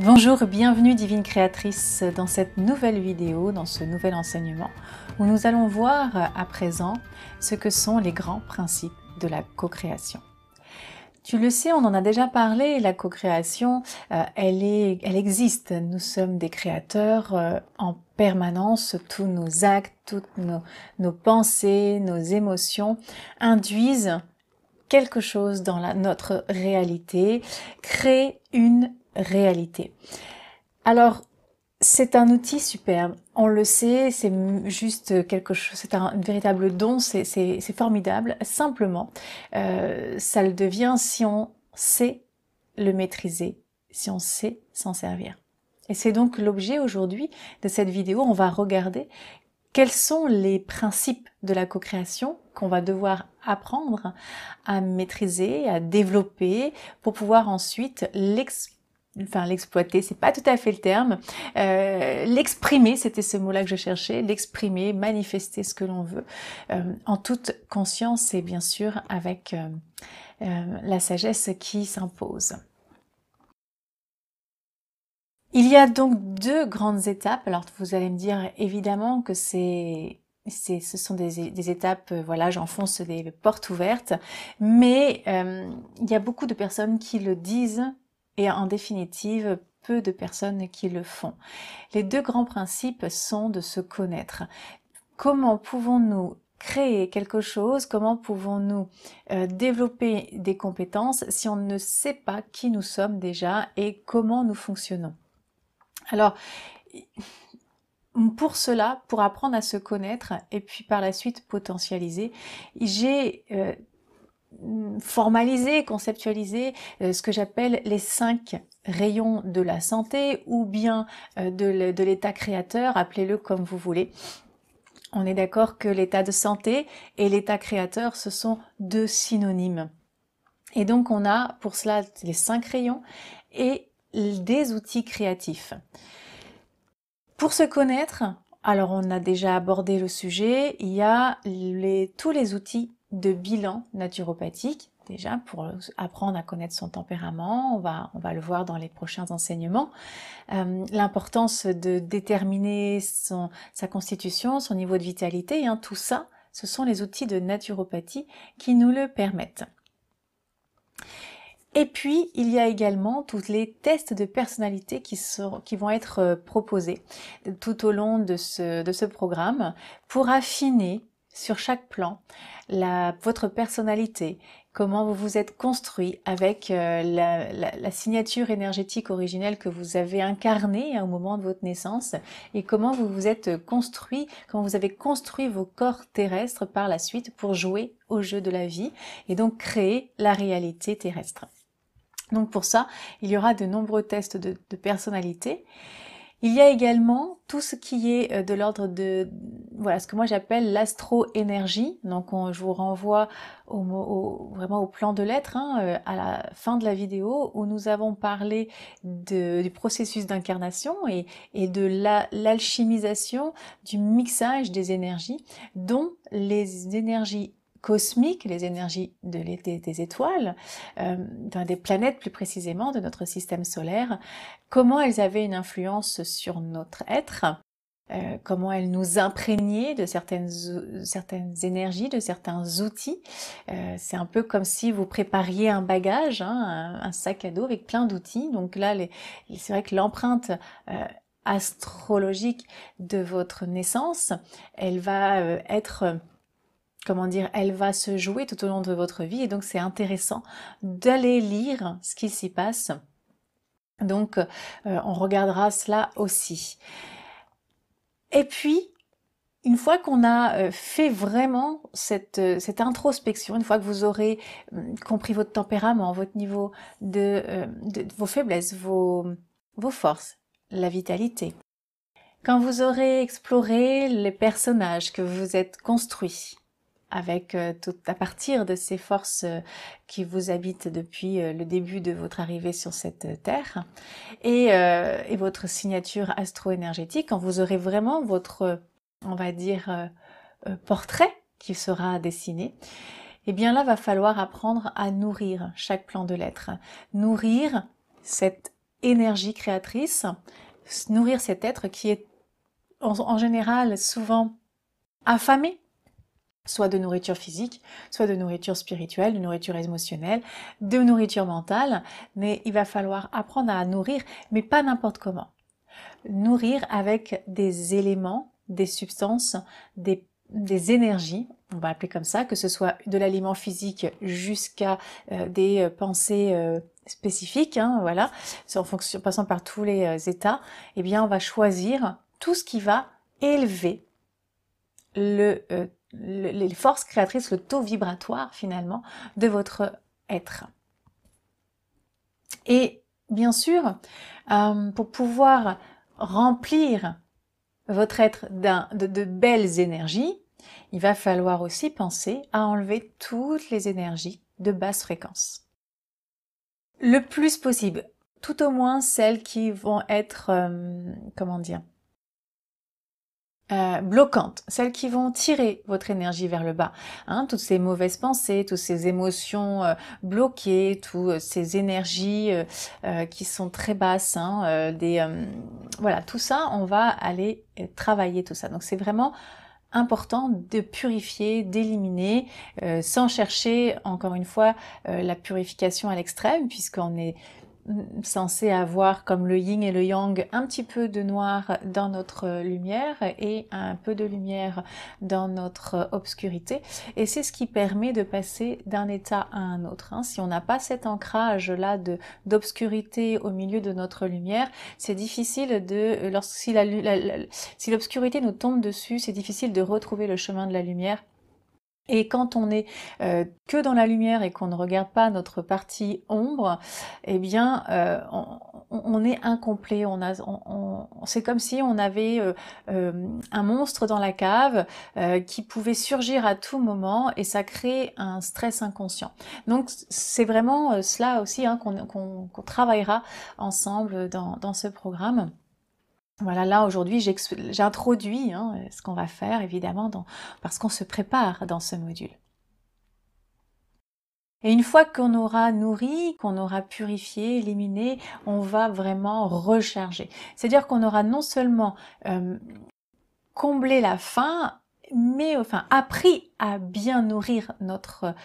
Bonjour, bienvenue Divine Créatrice dans cette nouvelle vidéo, dans ce nouvel enseignement où nous allons voir à présent ce que sont les grands principes de la co-création. Tu le sais, on en a déjà parlé, la co-création, elle existe. Nous sommes des créateurs en permanence. Tous nos actes, toutes nos pensées, nos émotions induisent quelque chose dans notre réalité, créent une réalité. Alors, c'est un outil superbe, on le sait, c'est juste quelque chose, c'est un véritable don, c'est formidable. Simplement, ça le devient si on sait le maîtriser, si on sait s'en servir. Et c'est donc l'objet aujourd'hui de cette vidéo. On va regarder quels sont les principes de la co-création qu'on va devoir apprendre à maîtriser, à développer pour pouvoir ensuite l'exploiter, c'est pas tout à fait le terme, l'exprimer, c'était ce mot-là que je cherchais, l'exprimer, manifester ce que l'on veut, en toute conscience et bien sûr avec la sagesse qui s'impose. Il y a donc deux grandes étapes. Alors vous allez me dire évidemment que ce sont des étapes, voilà, j'enfonce des portes ouvertes, mais il y a beaucoup de personnes qui le disent et en définitive peu de personnes qui le font. Les deux grands principes sont de se connaître. Comment pouvons-nous créer quelque chose, comment pouvons-nous développer des compétences si on ne sait pas qui nous sommes déjà et comment nous fonctionnons? Alors, pour cela, pour apprendre à se connaître et puis par la suite potentialiser, j'ai formalisé, conceptualisé ce que j'appelle les 5 rayons de la santé ou bien de l'état créateur, appelez-le comme vous voulez. On est d'accord que l'état de santé et l'état créateur, ce sont deux synonymes. Et donc on a pour cela les 5 rayons et des outils créatifs. Pour se connaître, alors on a déjà abordé le sujet, il y a tous les outils de bilan naturopathique, déjà pour apprendre à connaître son tempérament, on va le voir dans les prochains enseignements. L'importance de déterminer sa constitution, son niveau de vitalité, hein, tout ça, ce sont les outils de naturopathie qui nous le permettent. Et puis, il y a également tous les tests de personnalité qui vont être proposés tout au long de ce programme pour affiner sur chaque plan votre personnalité, comment vous vous êtes construit avec la signature énergétique originelle que vous avez incarnée au moment de votre naissance et comment vous vous êtes construit, comment vous avez construit vos corps terrestres par la suite pour jouer au jeu de la vie et donc créer la réalité terrestre. Donc pour ça, il y aura de nombreux tests de personnalité. Il y a également tout ce qui est de l'ordre de, voilà, ce que moi j'appelle l'astro-énergie. Donc je vous renvoie vraiment au plan de l'être, hein, à la fin de la vidéo où nous avons parlé du processus d'incarnation et de l'alchimisation, du mixage des énergies, dont les énergies cosmiques, les énergies des étoiles, des planètes plus précisément, de notre système solaire, comment elles avaient une influence sur notre être, comment elles nous imprégnaient de certaines énergies, de certains outils. C'est un peu comme si vous prépariez un bagage, hein, un sac à dos avec plein d'outils. Donc là, c'est vrai que l'empreinte astrologique de votre naissance, elle va être... comment dire, elle va se jouer tout au long de votre vie et donc c'est intéressant d'aller lire ce qui s'y passe. Donc on regardera cela aussi. Et puis, une fois qu'on a fait vraiment cette introspection, une fois que vous aurez compris votre tempérament, votre niveau de vos faiblesses, vos forces, la vitalité, quand vous aurez exploré les personnages que vous êtes construits, avec à partir de ces forces qui vous habitent depuis le début de votre arrivée sur cette terre et votre signature astro-énergétique, quand vous aurez vraiment votre, on va dire, portrait qui sera dessiné, eh bien là va falloir apprendre à nourrir chaque plan de l'être, nourrir cette énergie créatrice, nourrir cet être qui est en général souvent affamé, soit de nourriture physique, soit de nourriture spirituelle, de nourriture émotionnelle, de nourriture mentale, mais il va falloir apprendre à nourrir, mais pas n'importe comment. Nourrir avec des éléments, des substances, des énergies, on va appeler comme ça, que ce soit de l'aliment physique jusqu'à des pensées spécifiques, hein, voilà, en fonction, passant par tous les états, eh bien on va choisir tout ce qui va élever les forces créatrices, le taux vibratoire finalement de votre être. Et bien sûr, pour pouvoir remplir votre être de belles énergies, il va falloir aussi penser à enlever toutes les énergies de basse fréquence. Le plus possible, tout au moins celles qui vont être, comment dire, bloquantes, celles qui vont tirer votre énergie vers le bas, hein, toutes ces mauvaises pensées, toutes ces émotions bloquées, toutes ces énergies qui sont très basses, hein, voilà, tout ça, on va aller travailler tout ça. Donc c'est vraiment important de purifier, d'éliminer, sans chercher encore une fois la purification à l'extrême, puisqu'on est censé avoir comme le yin et le yang un petit peu de noir dans notre lumière et un peu de lumière dans notre obscurité, et c'est ce qui permet de passer d'un état à un autre, hein. Si on n'a pas cet ancrage là d'obscurité au milieu de notre lumière, c'est difficile de, si l'obscurité nous tombe dessus, c'est difficile de retrouver le chemin de la lumière. Et quand on est que dans la lumière et qu'on ne regarde pas notre partie ombre, eh bien, on est incomplet. C'est comme si on avait un monstre dans la cave qui pouvait surgir à tout moment, et ça crée un stress inconscient. Donc, c'est vraiment cela aussi, hein, qu'on travaillera ensemble dans ce programme. Voilà, là aujourd'hui j'introduis ce qu'on va faire évidemment parce qu'on se prépare dans ce module. Et une fois qu'on aura nourri, qu'on aura purifié, éliminé, on va vraiment recharger. C'est-à-dire qu'on aura non seulement comblé la faim, mais appris à bien nourrir notre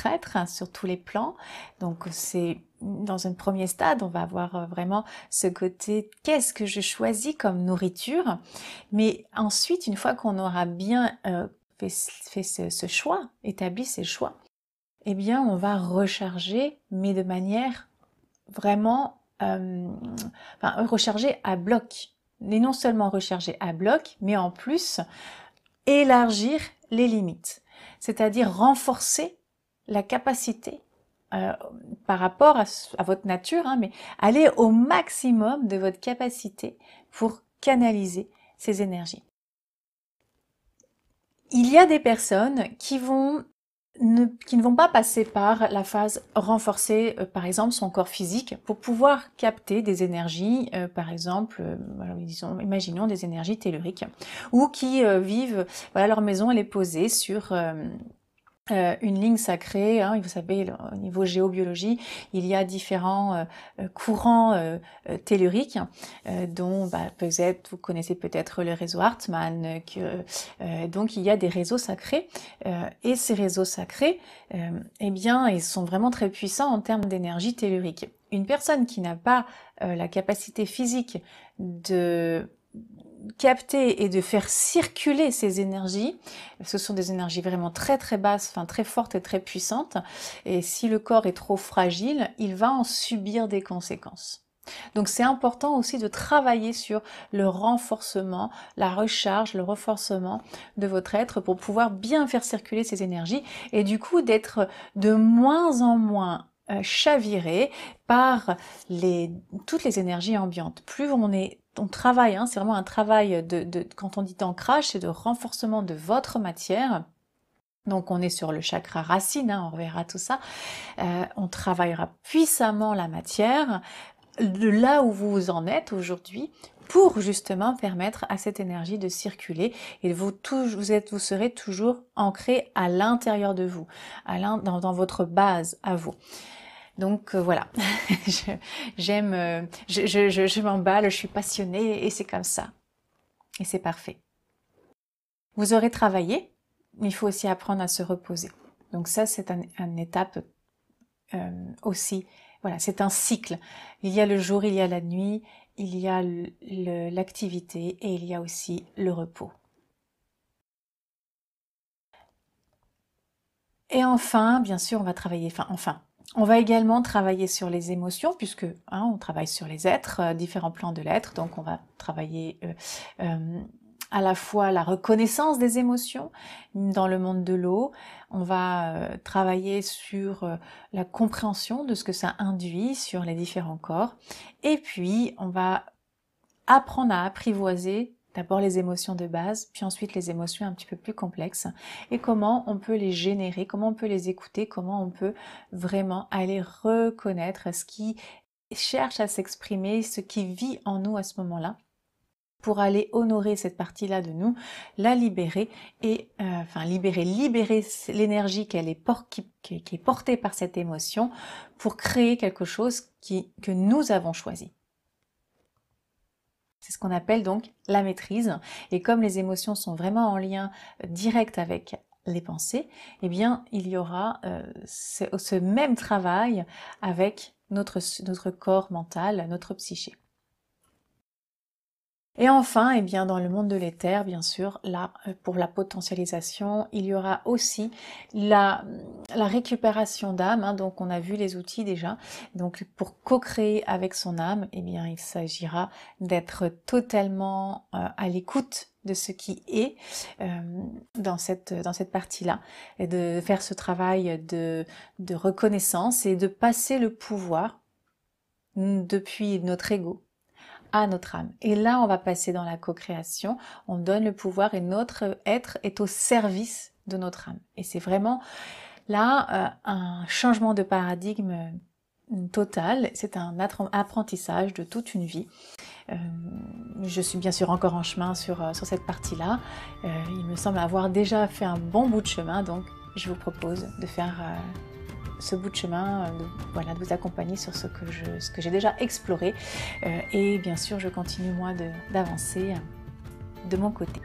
être, hein, sur tous les plans. Donc c'est dans un premier stade, on va avoir vraiment ce côté qu'est-ce que je choisis comme nourriture, mais ensuite une fois qu'on aura bien fait ce choix, établi ces choix, eh bien on va recharger, mais de manière vraiment recharger à bloc. Et non seulement recharger à bloc, mais en plus élargir les limites, c'est-à-dire renforcer la capacité par rapport à votre nature, hein, mais aller au maximum de votre capacité pour canaliser ces énergies. Il y a des personnes qui ne vont pas passer par la phase renforcer, par exemple, son corps physique pour pouvoir capter des énergies, par exemple, imaginons des énergies telluriques, ou qui vivent, voilà, leur maison elle est posée sur une ligne sacrée, hein, vous savez, au niveau géobiologie, il y a différents courants telluriques, dont peut-être, vous connaissez peut-être le réseau Hartmann, donc il y a des réseaux sacrés, et ces réseaux sacrés, eh bien, ils sont vraiment très puissants en termes d'énergie tellurique. Une personne qui n'a pas la capacité physique de capter et de faire circuler ces énergies, ce sont des énergies vraiment très très basses, très fortes et très puissantes, et si le corps est trop fragile, il va en subir des conséquences. Donc c'est important aussi de travailler sur le renforcement, la recharge, le renforcement de votre être pour pouvoir bien faire circuler ces énergies, et du coup d'être de moins en moins chaviré par toutes les énergies ambiantes. Plus on travaille, hein, c'est vraiment un travail quand on dit d'ancrage, c'est de renforcement de votre matière. Donc on est sur le chakra racine, hein, on reverra tout ça. On travaillera puissamment la matière, de là où vous en êtes aujourd'hui, pour justement permettre à cette énergie de circuler, et vous serez toujours ancré à l'intérieur de vous, dans votre base à vous. Donc voilà, je m'emballe, je suis passionnée et c'est comme ça. Et c'est parfait. Vous aurez travaillé, mais il faut aussi apprendre à se reposer. Donc ça, c'est une étape aussi. Voilà, c'est un cycle. Il y a le jour, il y a la nuit, il y a l'activité et il y a aussi le repos. Et enfin, bien sûr, on va travailler, on va également travailler sur les émotions, puisque on travaille sur les êtres, différents plans de l'être, donc on va travailler à la fois la reconnaissance des émotions dans le monde de l'eau, on va travailler sur la compréhension de ce que ça induit sur les différents corps, et puis on va apprendre à apprivoiser d'abord les émotions de base, puis ensuite les émotions un petit peu plus complexes, et comment on peut les générer, comment on peut les écouter, comment on peut vraiment aller reconnaître ce qui cherche à s'exprimer, ce qui vit en nous à ce moment-là, pour aller honorer cette partie-là de nous, la libérer et libérer l'énergie qui est portée par cette émotion pour créer quelque chose que nous avons choisi. C'est ce qu'on appelle donc la maîtrise. Et comme les émotions sont vraiment en lien direct avec les pensées, eh bien, il y aura ce même travail avec notre corps mental, notre psyché. Et enfin, eh bien, dans le monde de l'éther, bien sûr, là, pour la potentialisation, il y aura aussi la récupération d'âme. Donc, on a vu les outils déjà. Donc, pour co-créer avec son âme, eh bien, il s'agira d'être totalement à l'écoute de ce qui est dans cette partie-là, et de faire ce travail de reconnaissance et de passer le pouvoir depuis notre ego à notre âme. Et là, on va passer dans la co-création, on donne le pouvoir et notre être est au service de notre âme. Et c'est vraiment là un changement de paradigme total, c'est un apprentissage de toute une vie. Je suis bien sûr encore en chemin sur cette partie-là. Il me semble avoir déjà fait un bon bout de chemin, donc je vous propose de faire ce bout de chemin, de vous accompagner sur ce que j'ai déjà exploré. Et bien sûr, je continue moi d'avancer de mon côté.